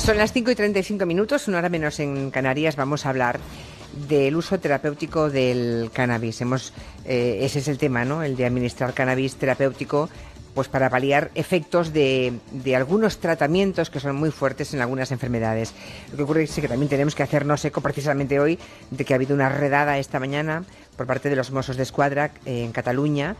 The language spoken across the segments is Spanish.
Son las 5:35, una hora menos en Canarias. Vamos a hablar del uso terapéutico del cannabis. Ese es el tema, ¿no? El de administrar cannabis terapéutico, pues para paliar efectos de algunos tratamientos que son muy fuertes en algunas enfermedades. Lo que ocurre es que también tenemos que hacernos eco precisamente hoy de que ha habido una redada esta mañana por parte de los Mossos d'Esquadra en Cataluña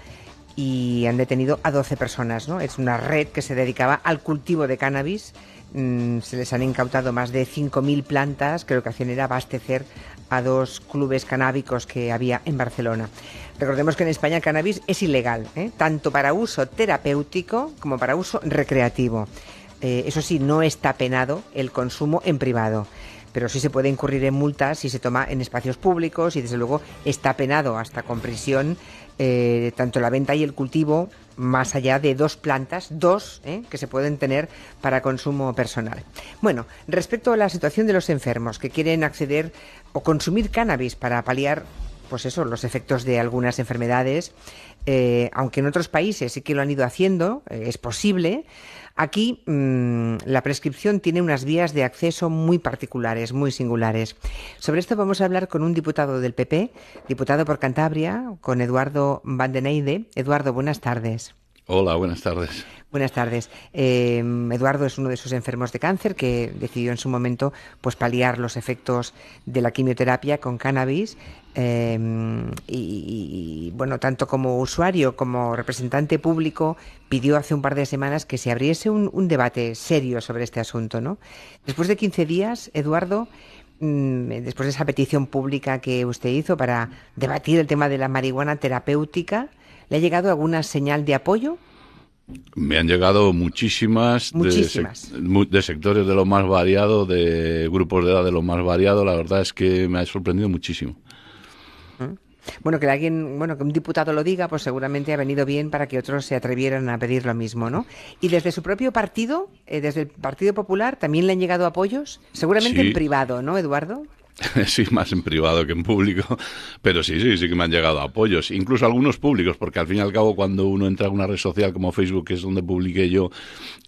y han detenido a 12 personas, ¿no? Es una red que se dedicaba al cultivo de cannabis. Se les han incautado más de 5.000 plantas, que lo que hacían era abastecer a 2 clubes canábicos que había en Barcelona. Recordemos que en España el cannabis es ilegal, tanto para uso terapéutico como para uso recreativo. Eso sí, no está penado el consumo en privado, pero sí se puede incurrir en multas si se toma en espacios públicos y desde luego está penado hasta con prisión tanto la venta y el cultivo más allá de 2 plantas, que se pueden tener para consumo personal. Bueno, respecto a la situación de los enfermos que quieren acceder o consumir cannabis para paliar, pues eso, los efectos de algunas enfermedades, aunque en otros países sí que lo han ido haciendo, es posible. Aquí la prescripción tiene unas vías de acceso muy particulares, muy singulares. Sobre esto vamos a hablar con un diputado del PP, diputado por Cantabria, con Eduardo Van den Eynde. Eduardo, buenas tardes. Hola, buenas tardes. Buenas tardes. Eduardo es uno de esos enfermos de cáncer que decidió en su momento pues paliar los efectos de la quimioterapia con cannabis y bueno, tanto como usuario como representante público pidió hace un par de semanas que se abriese un debate serio sobre este asunto, ¿no? Después de 15 días, Eduardo, después de esa petición pública que usted hizo para debatir el tema de la marihuana terapéutica, ¿le ha llegado alguna señal de apoyo? Me han llegado muchísimas. De sectores de lo más variado, de grupos de edad de lo más variado. La verdad es que me ha sorprendido muchísimo. Bueno, que un diputado lo diga, pues seguramente ha venido bien para que otros se atrevieran a pedir lo mismo, ¿no? Y desde su propio partido, desde el Partido Popular, ¿también le han llegado apoyos? Seguramente sí. En privado, ¿no, Eduardo? Sí, más en privado que en público, pero sí que me han llegado apoyos, incluso algunos públicos, porque al fin y al cabo cuando uno entra a una red social como Facebook, que es donde publiqué yo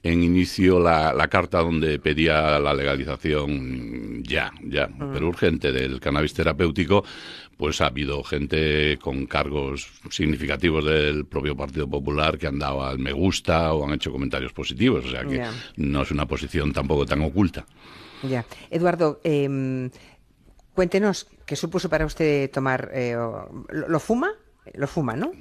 en inicio la carta donde pedía la legalización pero urgente del cannabis terapéutico, pues ha habido gente con cargos significativos del propio Partido Popular que han dado al me gusta o han hecho comentarios positivos, o sea que no es una posición tampoco tan oculta. Ya. Eduardo, cuéntenos, ¿qué supuso para usted tomar? ¿Lo fuma? Lo fuma, ¿no?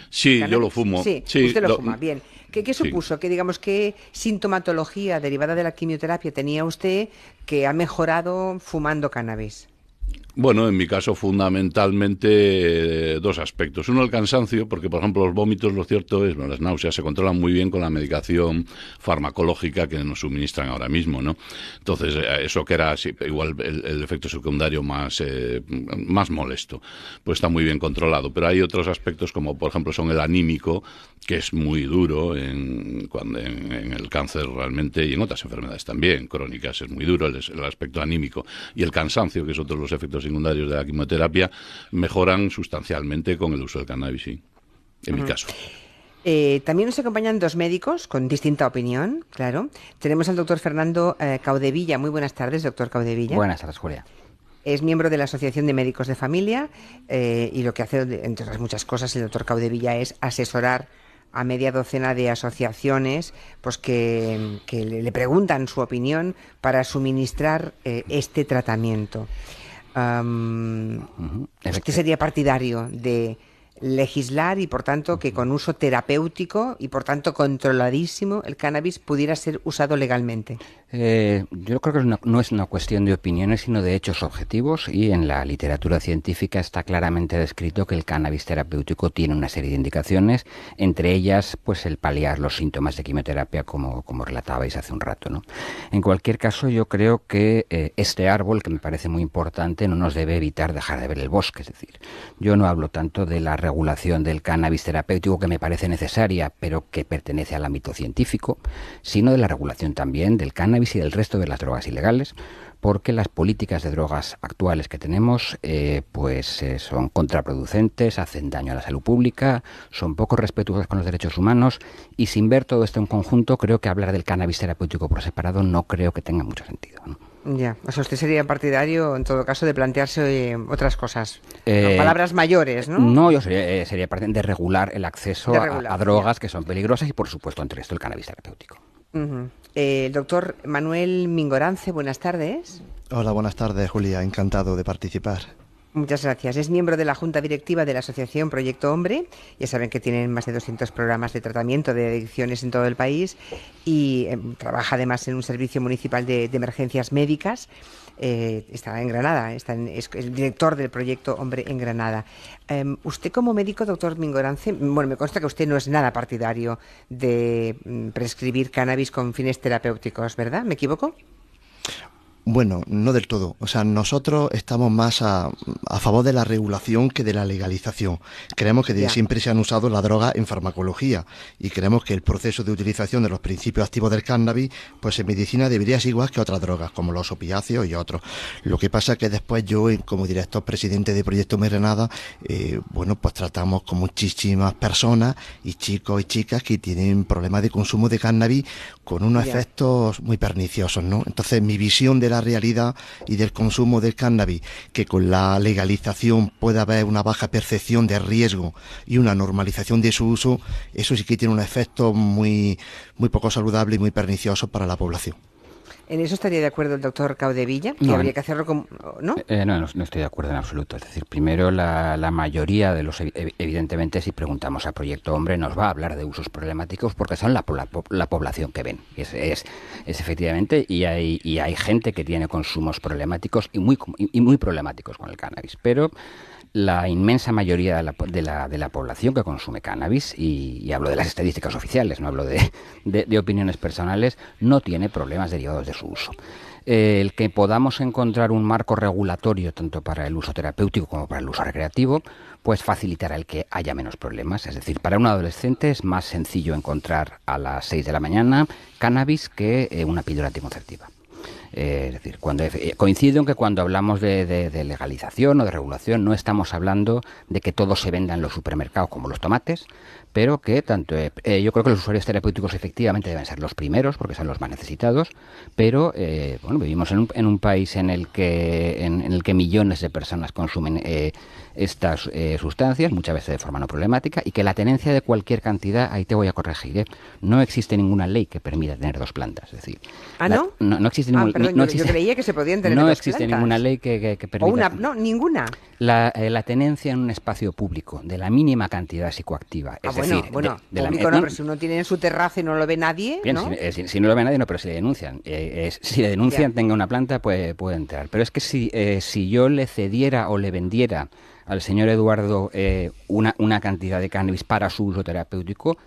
Sí, ¿Cannabis? Yo lo fumo. Sí, usted lo fuma, bien. ¿Qué supuso? Sí. ¿Qué sintomatología derivada de la quimioterapia tenía usted que ha mejorado fumando cannabis? Bueno, en mi caso fundamentalmente 2 aspectos. Uno, el cansancio, porque por ejemplo los vómitos, lo cierto es, las náuseas se controlan muy bien con la medicación farmacológica que nos suministran ahora mismo, ¿no? Entonces, eso que era igual el efecto secundario más molesto, pues está muy bien controlado. Pero hay otros aspectos como por ejemplo son el anímico, que es muy duro en el cáncer realmente y en otras enfermedades también crónicas, es muy duro el aspecto anímico. Y el cansancio, que es otro de los efectos secundarios de la quimioterapia, mejoran sustancialmente con el uso del cannabis, sí, en mi caso. También nos acompañan 2 médicos con distinta opinión, claro. Tenemos al doctor Fernando Caudevilla. Muy buenas tardes, doctor Caudevilla. Buenas tardes, Julia. Es miembro de la Asociación de Médicos de Familia y lo que hace, entre otras muchas cosas, el doctor Caudevilla es asesorar a media docena de asociaciones pues que le preguntan su opinión para suministrar este tratamiento. ¿Usted sería partidario de legislar y por tanto que con uso terapéutico y por tanto controladísimo el cannabis pudiera ser usado legalmente? Yo creo que no es una cuestión de opiniones sino de hechos objetivos, y en la literatura científica está claramente descrito que el cannabis terapéutico tiene una serie de indicaciones, entre ellas pues el paliar los síntomas de quimioterapia como relatabais hace un rato, ¿no? En cualquier caso, yo creo que este árbol, que me parece muy importante, no nos debe evitar dejar de ver el bosque. Es decir, yo no hablo tanto de la regulación del cannabis terapéutico, que me parece necesaria, pero que pertenece al ámbito científico, sino de la regulación también del cannabis y del resto de las drogas ilegales, porque las políticas de drogas actuales que tenemos son contraproducentes, hacen daño a la salud pública, son poco respetuosas con los derechos humanos, y sin ver todo esto en conjunto, creo que hablar del cannabis terapéutico por separado no creo que tenga mucho sentido, ¿no? Ya, o sea, usted sería partidario, en todo caso, de plantearse otras cosas, palabras mayores, ¿no? No, yo sería partidario de regular el acceso a drogas que son peligrosas y, por supuesto, entre esto el cannabis terapéutico. Doctor Manuel Mingorance, buenas tardes. Hola, buenas tardes, Julia. Encantado de participar. Muchas gracias. Es miembro de la Junta Directiva de la Asociación Proyecto Hombre. Ya saben que tienen más de 200 programas de tratamiento de adicciones en todo el país y trabaja además en un servicio municipal de emergencias médicas. Está en Granada, es el director del Proyecto Hombre en Granada. Usted como médico, doctor Mingorance, me consta que usted no es nada partidario de prescribir cannabis con fines terapéuticos, ¿verdad? ¿Me equivoco? Bueno, no del todo. O sea, nosotros estamos más a favor de la regulación que de la legalización. Creemos que siempre se han usado la droga en farmacología y creemos que el proceso de utilización de los principios activos del cannabis, pues en medicina debería ser igual que otras drogas, como los opiáceos y otros. Lo que pasa es que después yo, como director presidente de Proyecto Granada, pues tratamos con muchísimas personas y chicos y chicas que tienen problemas de consumo de cannabis con unos efectos muy perniciosos, ¿no? Entonces, mi visión de la realidad y del consumo del cannabis, que con la legalización puede haber una baja percepción de riesgo y una normalización de su uso, eso sí que tiene un efecto muy poco saludable y muy pernicioso para la población. ¿En eso estaría de acuerdo el doctor Caudevilla? ¿Que habría que hacerlo como...? ¿No? No estoy de acuerdo en absoluto. Es decir, primero la mayoría de los... Evidentemente, si preguntamos a Proyecto Hombre, nos va a hablar de usos problemáticos porque son la población que ven. Es efectivamente, y hay gente que tiene consumos problemáticos y muy problemáticos con el cannabis. Pero la inmensa mayoría de la población que consume cannabis, y hablo de las estadísticas oficiales, no hablo de opiniones personales, no tiene problemas derivados de su uso. El que podamos encontrar un marco regulatorio tanto para el uso terapéutico como para el uso recreativo, pues facilitará el que haya menos problemas. Es decir, para un adolescente es más sencillo encontrar a las 6 de la mañana cannabis que una píldora anticonceptiva. Es decir, coincido en que cuando hablamos de legalización o de regulación no estamos hablando de que todo se venda en los supermercados como los tomates, pero que yo creo que los usuarios terapéuticos efectivamente deben ser los primeros porque son los más necesitados, pero vivimos en un país en el que millones de personas consumen estas sustancias, muchas veces de forma no problemática, y que la tenencia de cualquier cantidad, ahí te voy a corregir, no existe ninguna ley que permita tener dos plantas. Es decir, ¿no? No existe ninguna yo creía que se podían tener no dos existe plantas. ninguna ley que permita... ninguna. La tenencia en un espacio público de la mínima cantidad psicoactiva. Pero si uno tiene en su terraza y no lo ve nadie, bien, ¿no? Si no lo ve nadie, no, pero si le denuncian. Si le denuncian, tenga una planta, puede entrar. Pero es que si yo le cediera o le vendiera al señor Eduardo una cantidad de cannabis para su uso terapéutico,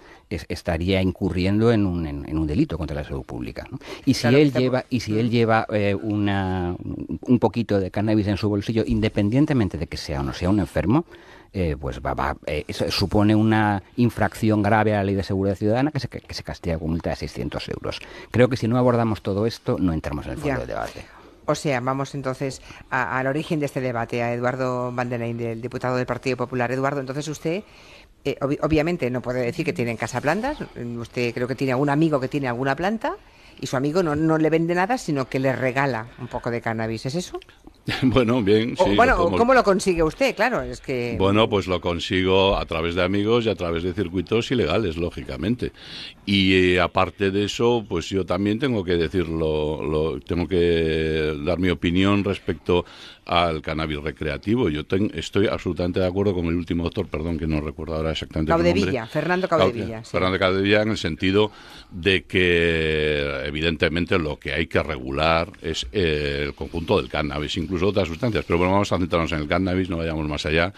estaría incurriendo en un delito contra la salud pública, ¿no? Y si él lleva un poquito de cannabis en su bolsillo, independientemente de que sea o no sea un enfermo, eso supone una infracción grave a la Ley de Seguridad Ciudadana que se castiga con multa de 600 euros. Creo que si no abordamos todo esto, no entramos en el fondo del debate. O sea, vamos entonces al origen de este debate, a Eduardo Van der Leyen, del diputado del Partido Popular. Eduardo, entonces usted, obviamente no puede decir que tiene en casa plantas. Usted creo que tiene algún amigo que tiene alguna planta y su amigo no le vende nada, sino que le regala un poco de cannabis. ¿Es eso? Bueno, bien, sí. ¿Cómo lo consigue usted? Claro, es que... Bueno, pues lo consigo a través de amigos y a través de circuitos ilegales, lógicamente. Y aparte de eso, pues yo también tengo que decirlo, tengo que dar mi opinión respecto al cannabis recreativo. Yo estoy absolutamente de acuerdo con el último doctor, perdón, que no recuerdo ahora exactamente su nombre. Fernando Caudevilla. Fernando Caudevilla, en el sentido de que, evidentemente, lo que hay que regular es el conjunto del cannabis, incluso incluso otras sustancias. Pero bueno, vamos a centrarnos en el cannabis, no vayamos más allá.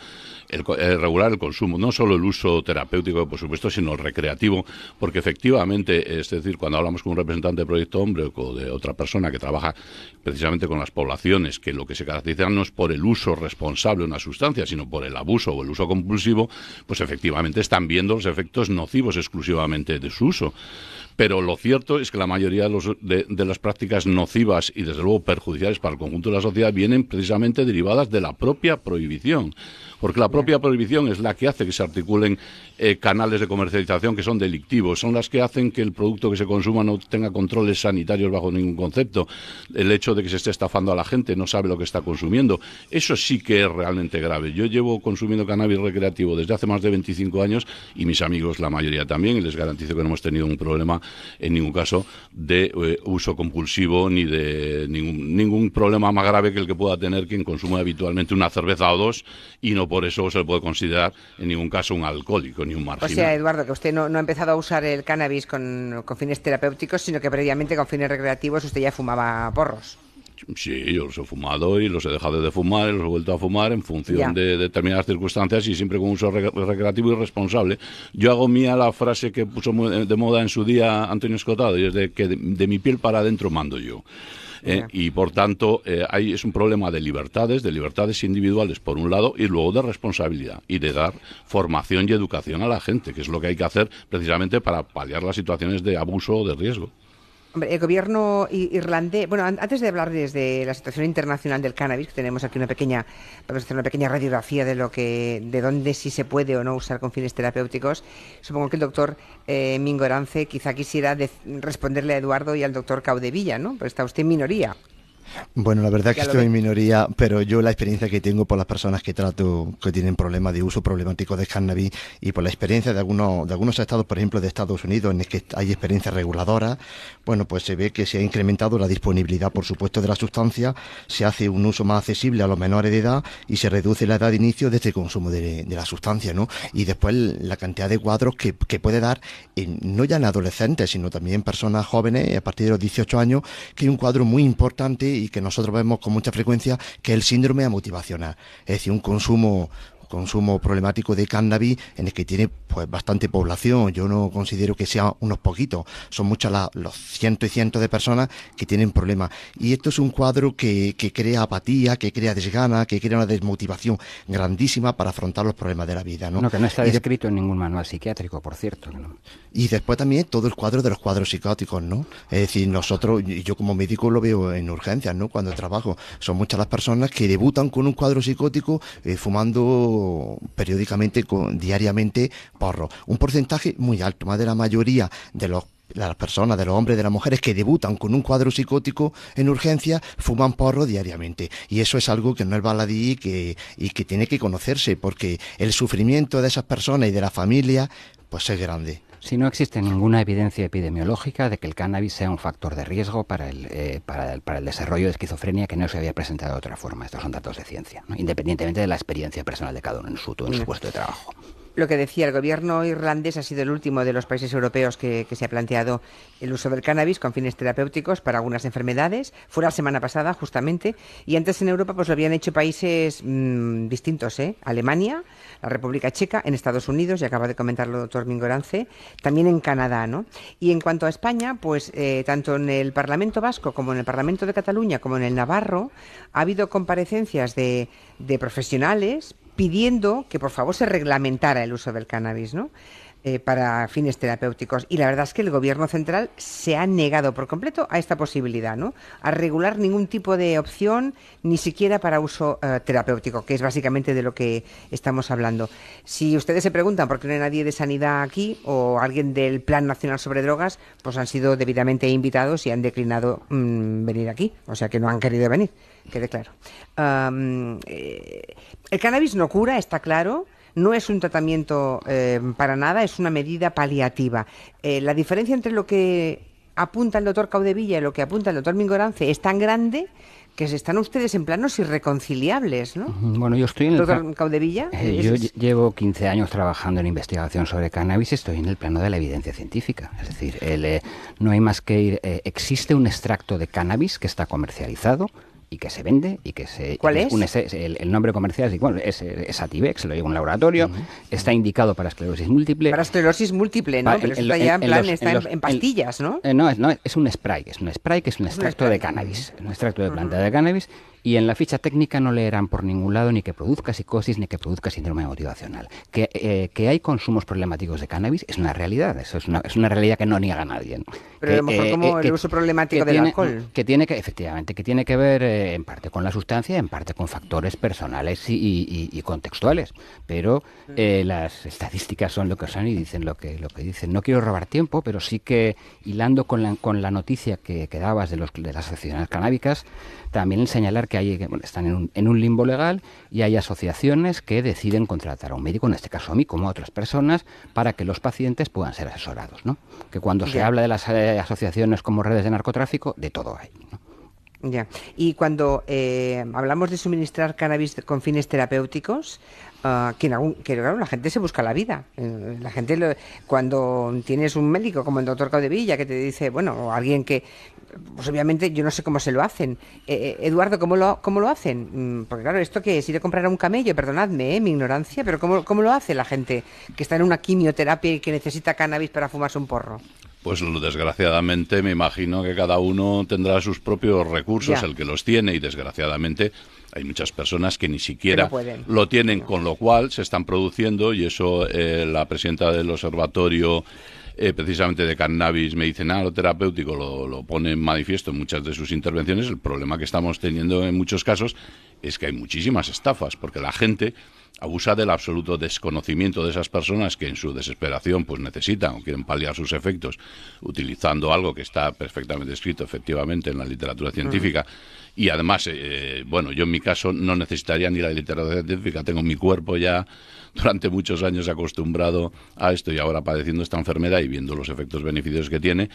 Regular el consumo, no solo el uso terapéutico, por supuesto, sino el recreativo, porque efectivamente, es decir, cuando hablamos con un representante de Proyecto Hombre o de otra persona que trabaja precisamente con las poblaciones, que lo que se caracteriza no es por el uso responsable de una sustancia, sino por el abuso o el uso compulsivo, pues efectivamente están viendo los efectos nocivos exclusivamente de su uso. Pero lo cierto es que la mayoría de las prácticas nocivas y desde luego perjudiciales para el conjunto de la sociedad vienen precisamente derivadas de la propia prohibición. Porque la propia prohibición es la que hace que se articulen canales de comercialización que son delictivos, son las que hacen que el producto que se consuma no tenga controles sanitarios bajo ningún concepto. El hecho de que se esté estafando a la gente, no sabe lo que está consumiendo, eso sí que es realmente grave. Yo llevo consumiendo cannabis recreativo desde hace más de 25 años y mis amigos la mayoría también, y les garantizo que no hemos tenido un problema en ningún caso de uso compulsivo ni de ningún problema más grave que el que pueda tener quien consume habitualmente una cerveza o dos, y no por eso se le puede considerar en ningún caso un alcohólico ni un marginal. O sea, Eduardo, que usted no ha empezado a usar el cannabis con fines terapéuticos, sino que previamente con fines recreativos usted ya fumaba porros. Sí, yo los he fumado y los he dejado de fumar y los he vuelto a fumar en función de determinadas circunstancias y siempre con uso recreativo y responsable. Yo hago mía la frase que puso de moda en su día Antonio Escotado, y es de que de mi piel para adentro mando yo. Y por tanto es un problema de libertades individuales por un lado, y luego de responsabilidad y de dar formación y educación a la gente, que es lo que hay que hacer precisamente para paliar las situaciones de abuso o de riesgo. Hombre, el gobierno irlandés, bueno, antes de hablar desde la situación internacional del cannabis, que tenemos aquí vamos a hacer una pequeña radiografía de dónde sí se puede o no usar con fines terapéuticos. Supongo que el doctor Mingo Erance quizá quisiera responderle a Eduardo y al doctor Caudevilla, ¿no? Pues está usted en minoría. Bueno, la verdad es que estoy en minoría, pero yo la experiencia que tengo por las personas que trato que tienen problemas de uso problemático de cannabis y por la experiencia de algunos estados, por ejemplo de Estados Unidos, en el que hay experiencias reguladoras, bueno, pues se ve que se ha incrementado la disponibilidad, por supuesto, de la sustancia, se hace un uso más accesible a los menores de edad y se reduce la edad de inicio de este consumo de la sustancia, ¿no? Y después la cantidad de cuadros que puede dar, no ya en adolescentes, sino también en personas jóvenes a partir de los 18 años, que hay un cuadro muy importante y que nosotros vemos con mucha frecuencia, que es el síndrome amotivacional, es decir, un consumo problemático de cannabis en el que tiene pues bastante población. Yo no considero que sean unos poquitos, son muchos los cientos y cientos de personas que tienen problemas, y esto es un cuadro que crea apatía, que crea desgana, que crea una desmotivación grandísima para afrontar los problemas de la vida, ¿no? No, que no está descrito en ningún manual psiquiátrico, por cierto, ¿no? Y después también todo el cuadro de los cuadros psicóticos, ¿no? Es decir, yo como médico lo veo en urgencias, ¿no? Cuando trabajo, son muchas las personas que debutan con un cuadro psicótico fumando periódicamente, diariamente, porro. Un porcentaje muy alto, más de la mayoría de las personas, de los hombres, de las mujeres que debutan con un cuadro psicótico en urgencia, fuman porro diariamente. Y eso es algo que no es baladí y que tiene que conocerse, porque el sufrimiento de esas personas y de la familia, pues es grande. Si no existe ninguna evidencia epidemiológica de que el cannabis sea un factor de riesgo para el desarrollo de esquizofrenia que no se había presentado de otra forma. Estos son datos de ciencia, ¿no? Independientemente de la experiencia personal de cada uno en su puesto de trabajo. Lo que decía, el gobierno irlandés ha sido el último de los países europeos que se ha planteado el uso del cannabis con fines terapéuticos para algunas enfermedades. Fue la semana pasada, justamente, y antes en Europa pues lo habían hecho países distintos, Alemania, la República Checa, en Estados Unidos, y acaba de comentarlo el doctor Mingo Erance, también en Canadá, ¿no? Y en cuanto a España, pues tanto en el Parlamento Vasco como en el Parlamento de Cataluña como en el Navarro ha habido comparecencias de profesionales pidiendo que por favor se reglamentara el uso del cannabis, ¿no? Para fines terapéuticos. Y la verdad es que el gobierno central se ha negado por completo a esta posibilidad, ¿no? A regular ningún tipo de opción, ni siquiera para uso terapéutico, que es básicamente de lo que estamos hablando. Si ustedes se preguntan por qué no hay nadie de sanidad aquí o alguien del Plan Nacional sobre Drogas, pues han sido debidamente invitados y han declinado venir aquí. O sea que no han querido venir, quede claro. El cannabis no cura, está claro. No es un tratamiento para nada, es una medida paliativa. La diferencia entre lo que apunta el doctor Caudevilla y lo que apunta el doctor Mingo Erance es tan grande que están ustedes en planos irreconciliables, ¿no? Bueno, yo estoy en doctor Caudevilla. Yo llevo 15 años trabajando en investigación sobre cannabis y estoy en el plano de la evidencia científica. Es decir, no hay más que ir. Existe un extracto de cannabis que está comercializado y que se vende y que se... ¿Cuál es? El nombre comercial es Ativex, lo lleva un laboratorio, está indicado para esclerosis múltiple. Para esclerosis múltiple, ¿no? Pero está ya en pastillas, ¿no? No, es un spray, que es un extracto de cannabis, un extracto de planta de cannabis, y en la ficha técnica no leerán por ningún lado ni que produzca psicosis ni que produzca síndrome motivacional. Que hay consumos problemáticos de cannabis es una realidad, eso es una realidad que no niega nadie, ¿no? Pero a lo mejor como el uso problemático del alcohol. Efectivamente, que tiene que ver en parte con la sustancia, en parte con factores personales y contextuales. Pero las estadísticas son lo que son y dicen lo que dicen. No quiero robar tiempo, pero sí que hilando con la noticia que dabas de las asociaciones canábicas, también señalar que están en un limbo legal y hay asociaciones que deciden contratar a un médico, en este caso a mí, como a otras personas, para que los pacientes puedan ser asesorados, ¿no? Que cuando se habla de las asociaciones como redes de narcotráfico, de todo hay, ¿no? Ya. Y cuando hablamos de suministrar cannabis con fines terapéuticos, que claro, la gente se busca la vida. La gente, cuando tienes un médico como el doctor Caudevilla que te dice, bueno, o alguien que, pues obviamente yo no sé cómo se lo hacen. Eduardo, ¿cómo lo hacen? Porque claro, esto que es ir a comprar a un camello, perdonadme, mi ignorancia, pero ¿cómo lo hace la gente que está en una quimioterapia y que necesita cannabis para fumarse un porro? Pues desgraciadamente me imagino que cada uno tendrá sus propios recursos, el que los tiene, y desgraciadamente hay muchas personas que ni siquiera lo tienen, con lo cual se están produciendo, y eso la presidenta del observatorio precisamente de cannabis me dice, lo terapéutico lo pone en manifiesto en muchas de sus intervenciones. El problema que estamos teniendo en muchos casos es que hay muchísimas estafas, porque la gente abusa del absoluto desconocimiento de esas personas que en su desesperación pues necesitan o quieren paliar sus efectos utilizando algo que está perfectamente escrito efectivamente en la literatura científica. Y además, yo en mi caso no necesitaría ni la literatura científica, tengo mi cuerpo ya durante muchos años acostumbrado a esto y ahora padeciendo esta enfermedad y viendo los efectos beneficiosos que tiene,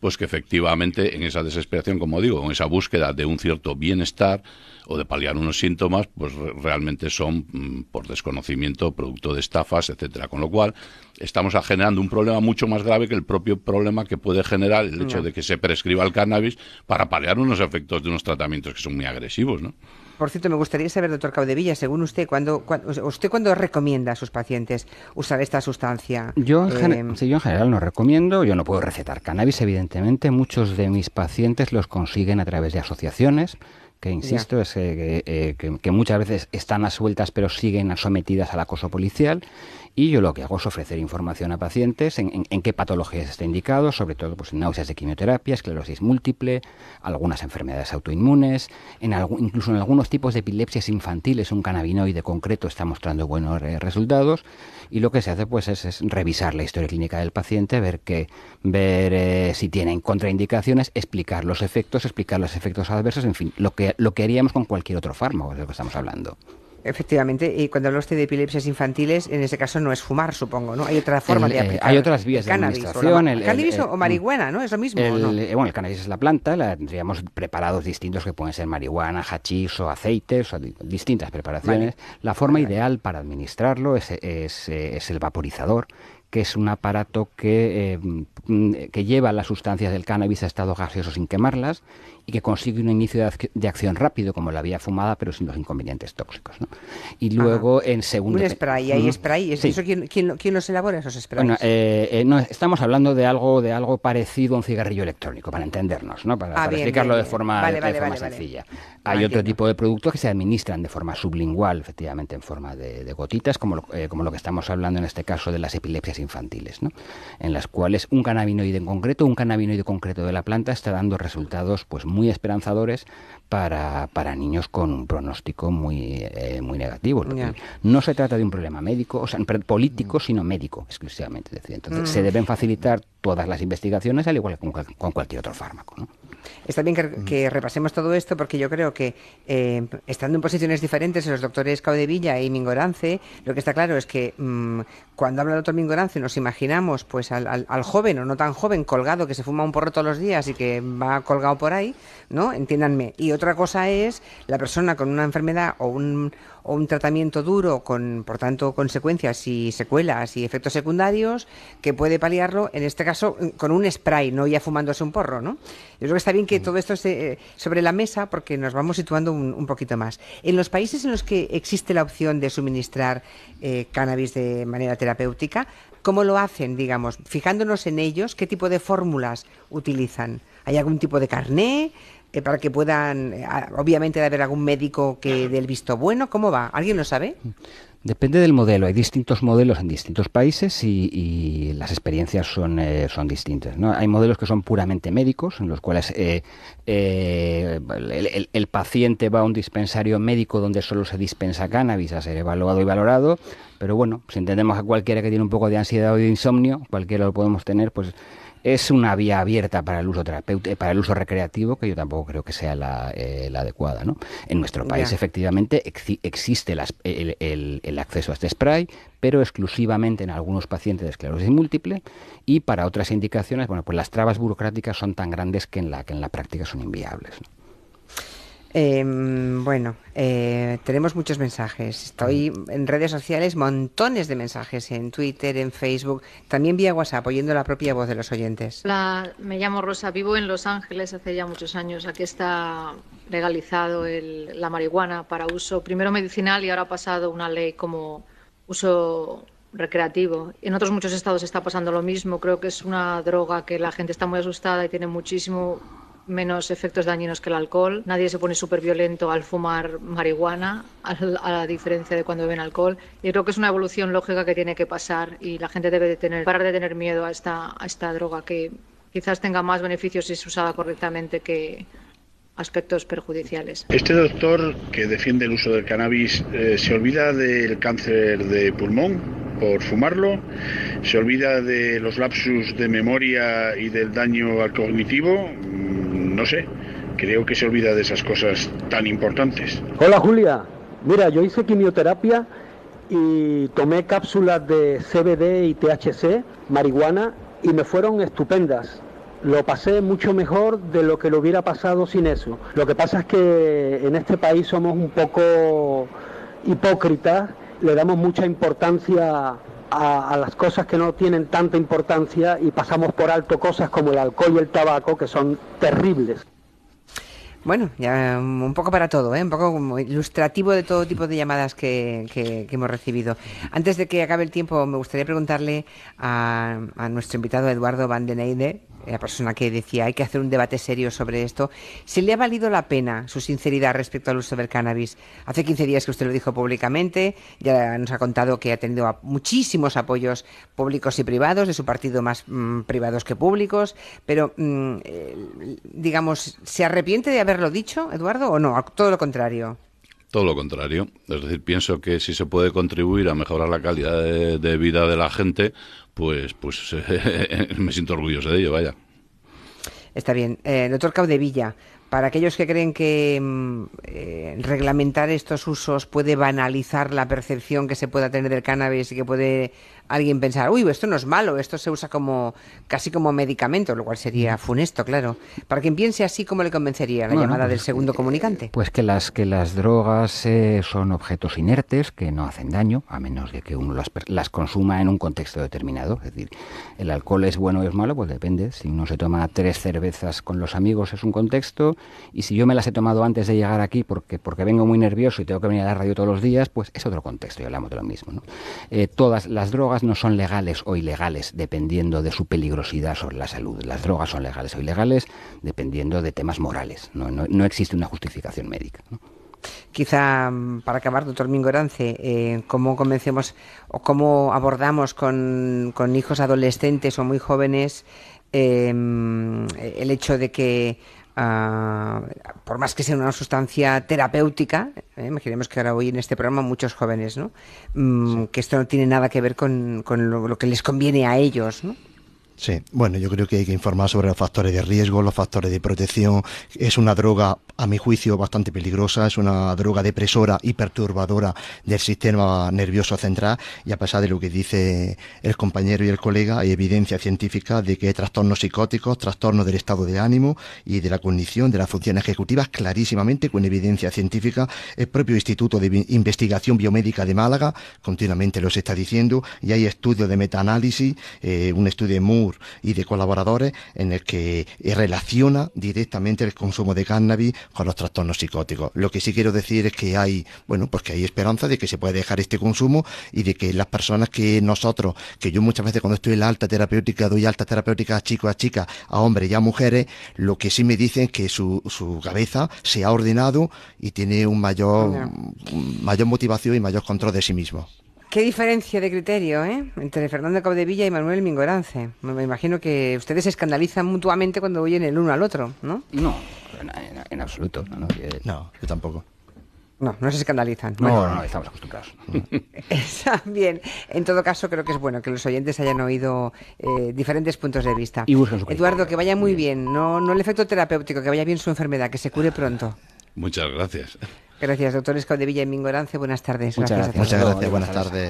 pues que efectivamente en esa desesperación, como digo, en esa búsqueda de un cierto bienestar o de paliar unos síntomas, pues realmente son por desconocimiento, producto de estafas, etcétera. Con lo cual estamos generando un problema mucho más grave que el propio problema que puede generar el hecho de que se prescriba el cannabis para paliar unos efectos de unos tratamientos que son muy agresivos, ¿no? Por cierto, me gustaría saber, doctor Caudevilla, según usted, ¿cuándo recomienda a sus pacientes usar esta sustancia? Yo en general no recomiendo, yo no puedo recetar cannabis, evidentemente. Muchos de mis pacientes los consiguen a través de asociaciones, que insisto, es que muchas veces están a sueltas pero siguen sometidas al acoso policial. Y yo lo que hago es ofrecer información a pacientes en qué patologías está indicado, sobre todo pues náuseas de quimioterapia, esclerosis múltiple, algunas enfermedades autoinmunes, incluso en algunos tipos de epilepsias infantiles un cannabinoide concreto está mostrando buenos resultados. Y lo que se hace pues es revisar la historia clínica del paciente, ver si tienen contraindicaciones, explicar los efectos adversos, en fin, lo que haríamos con cualquier otro fármaco, de lo que estamos hablando. Efectivamente, y cuando habla usted de epilepsias infantiles, en ese caso no es fumar, supongo, ¿no? Hay otra forma de aplicar. Hay otras vías de administración. ¿Cannabis o marihuana, no? ¿Es lo mismo o no? Bueno, el cannabis es la planta, tendríamos preparados distintos que pueden ser marihuana, hachís o aceites, o distintas preparaciones. Vale. La forma ideal para administrarlo es el vaporizador, que es un aparato que lleva las sustancias del cannabis a estado gaseoso sin quemarlas y que consigue un inicio de acción rápido como la vía fumada, pero sin los inconvenientes tóxicos, ¿no? Y luego en segundo... Un spray, ¿hay spray? Sí. ¿Eso quién los elabora, esos sprays? Bueno, no, estamos hablando de algo parecido a un cigarrillo electrónico, para entendernos, ¿no? Para explicarlo de forma sencilla. Hay otro tipo de productos que se administran de forma sublingual, efectivamente en forma de gotitas, como lo que estamos hablando en este caso de las epilepsias infantiles, ¿no? En las cuales un cannabinoide concreto de la planta está dando resultados pues muy esperanzadores para niños con un pronóstico muy negativo. No se trata de un problema médico, político, sino médico exclusivamente. Entonces se deben facilitar todas las investigaciones al igual que con cualquier otro fármaco, ¿no? Está bien que repasemos todo esto porque yo creo que estando en posiciones diferentes los doctores Caudevilla y Mingorance, lo que está claro es que cuando habla el doctor Mingorance nos imaginamos pues al joven o no tan joven colgado que se fuma un porro todos los días y que va colgado por ahí, ¿no? Entiéndanme. Y otra cosa es la persona con una enfermedad o un tratamiento duro con, por tanto, consecuencias y secuelas y efectos secundarios que puede paliarlo, en este caso caso con un spray, no ya fumándose un porro, ¿no? Yo creo que está bien que todo esto esté sobre la mesa porque nos vamos situando un poquito más. En los países en los que existe la opción de suministrar cannabis de manera terapéutica, ¿cómo lo hacen, digamos? Fijándonos en ellos, ¿qué tipo de fórmulas utilizan? ¿Hay algún tipo de carné para que puedan, obviamente debe haber algún médico que dé el visto bueno? ¿Cómo va? ¿Alguien lo sabe? Depende del modelo. Hay distintos modelos en distintos países y las experiencias son distintas, ¿no? Hay modelos que son puramente médicos, en los cuales el paciente va a un dispensario médico donde solo se dispensa cannabis a ser evaluado y valorado. Pero bueno, si entendemos a cualquiera que tiene un poco de ansiedad o de insomnio, cualquiera lo podemos tener, pues es una vía abierta para el uso terapéutico, para el uso recreativo, que yo tampoco creo que sea la adecuada, ¿no? En nuestro país, efectivamente, existe el acceso a este spray, pero exclusivamente en algunos pacientes de esclerosis múltiple, y para otras indicaciones, bueno, pues las trabas burocráticas son tan grandes que en la práctica son inviables, ¿no? Tenemos muchos mensajes. Estoy en redes sociales, montones de mensajes en Twitter, en Facebook, también vía WhatsApp, oyendo la propia voz de los oyentes. Hola, me llamo Rosa, vivo en Los Ángeles hace ya muchos años. Aquí está legalizado la marihuana para uso primero medicinal y ahora ha pasado una ley como uso recreativo. En otros muchos estados está pasando lo mismo. Creo que es una droga que la gente está muy asustada y tiene muchísimo menos efectos dañinos que el alcohol. Nadie se pone súper violento al fumar marihuana, a la diferencia de cuando beben alcohol. Yo creo que es una evolución lógica que tiene que pasar y la gente debe parar de tener miedo a esta droga, que quizás tenga más beneficios si es usada correctamente que aspectos perjudiciales. Este doctor que defiende el uso del cannabis se olvida del cáncer de pulmón por fumarlo, se olvida de los lapsus de memoria y del daño al cognitivo. No sé, creo que se olvida de esas cosas tan importantes. Hola Julia, mira, yo hice quimioterapia y tomé cápsulas de CBD y THC, marihuana, y me fueron estupendas. Lo pasé mucho mejor de lo que lo hubiera pasado sin eso. Lo que pasa es que en este país somos un poco hipócritas, le damos mucha importancia a las cosas que no tienen tanta importancia y pasamos por alto cosas como el alcohol y el tabaco, que son terribles. Bueno, ya un poco para todo, un poco como ilustrativo de todo tipo de llamadas que hemos recibido. Antes de que acabe el tiempo, me gustaría preguntarle a nuestro invitado Eduardo Van den Eynde, la persona que decía hay que hacer un debate serio sobre esto, si le ha valido la pena su sinceridad respecto al uso del cannabis. Hace 15 días que usted lo dijo públicamente, ya nos ha contado que ha tenido muchísimos apoyos públicos y privados, de su partido más privados que públicos, pero digamos, ¿se arrepiente de haberlo dicho, Eduardo, o no? Todo lo contrario. Todo lo contrario. Es decir, pienso que si se puede contribuir a mejorar la calidad de vida de la gente, pues me siento orgulloso de ello, vaya. Está bien. Doctor Caudevilla, para aquellos que creen que reglamentar estos usos puede banalizar la percepción que se pueda tener del cannabis y que puede alguien pensar, uy, esto no es malo, esto se usa casi como medicamento, lo cual sería funesto, claro. Para quien piense así, ¿cómo le convencería la llamada del segundo comunicante? Pues que las drogas son objetos inertes que no hacen daño, a menos de que uno las consuma en un contexto determinado. Es decir, ¿el alcohol es bueno o es malo? Pues depende. Si uno se toma 3 cervezas con los amigos es un contexto, y si yo me las he tomado antes de llegar aquí porque vengo muy nervioso y tengo que venir a la radio todos los días, pues es otro contexto y hablamos de lo mismo, ¿no? Todas las drogas no son legales o ilegales dependiendo de su peligrosidad sobre la salud. Las drogas son legales o ilegales dependiendo de temas morales. No existe una justificación médica, ¿no? Quizá, para acabar, doctor Mingorance, ¿cómo convencemos o cómo abordamos con hijos adolescentes o muy jóvenes el hecho de que por más que sea una sustancia terapéutica, imaginemos que ahora hoy en este programa muchos jóvenes, ¿no? Que esto no tiene nada que ver con lo que les conviene a ellos, ¿no? Sí, bueno, yo creo que hay que informar sobre los factores de riesgo, los factores de protección. Es una droga, a mi juicio, bastante peligrosa, es una droga depresora y perturbadora del sistema nervioso central, y a pesar de lo que dice el compañero y el colega, hay evidencia científica de que hay trastornos psicóticos, trastornos del estado de ánimo y de la cognición, de las funciones ejecutivas, clarísimamente con evidencia científica. El propio Instituto de Investigación Biomédica de Málaga continuamente los está diciendo, y hay estudios de metaanálisis, un estudio muy Sur y de colaboradores en el que relaciona directamente el consumo de cannabis con los trastornos psicóticos. Lo que sí quiero decir es que hay, bueno, pues que hay esperanza de que se puede dejar este consumo y de que las personas que nosotros, que yo muchas veces cuando estoy en la alta terapéutica doy alta terapéutica a chicos, a chicas, a hombres y a mujeres, lo que sí me dicen es que su cabeza se ha ordenado y tiene mayor motivación y mayor control de sí mismo. Qué diferencia de criterio, entre Fernando Caudevilla y Manuel Mingorance. Me imagino que ustedes se escandalizan mutuamente cuando oyen el uno al otro, ¿no? No, en absoluto. No, yo tampoco. No se escandalizan. No, estamos acostumbrados. Está bien. En todo caso, creo que es bueno que los oyentes hayan oído diferentes puntos de vista. Y busquen su criterio. Eduardo, que vaya muy bien. No el efecto terapéutico, que vaya bien su enfermedad, que se cure pronto. Muchas gracias. Gracias, doctores Caudevilla y Mingorance. Buenas tardes. Muchas gracias. Muchas gracias. Buenas tardes.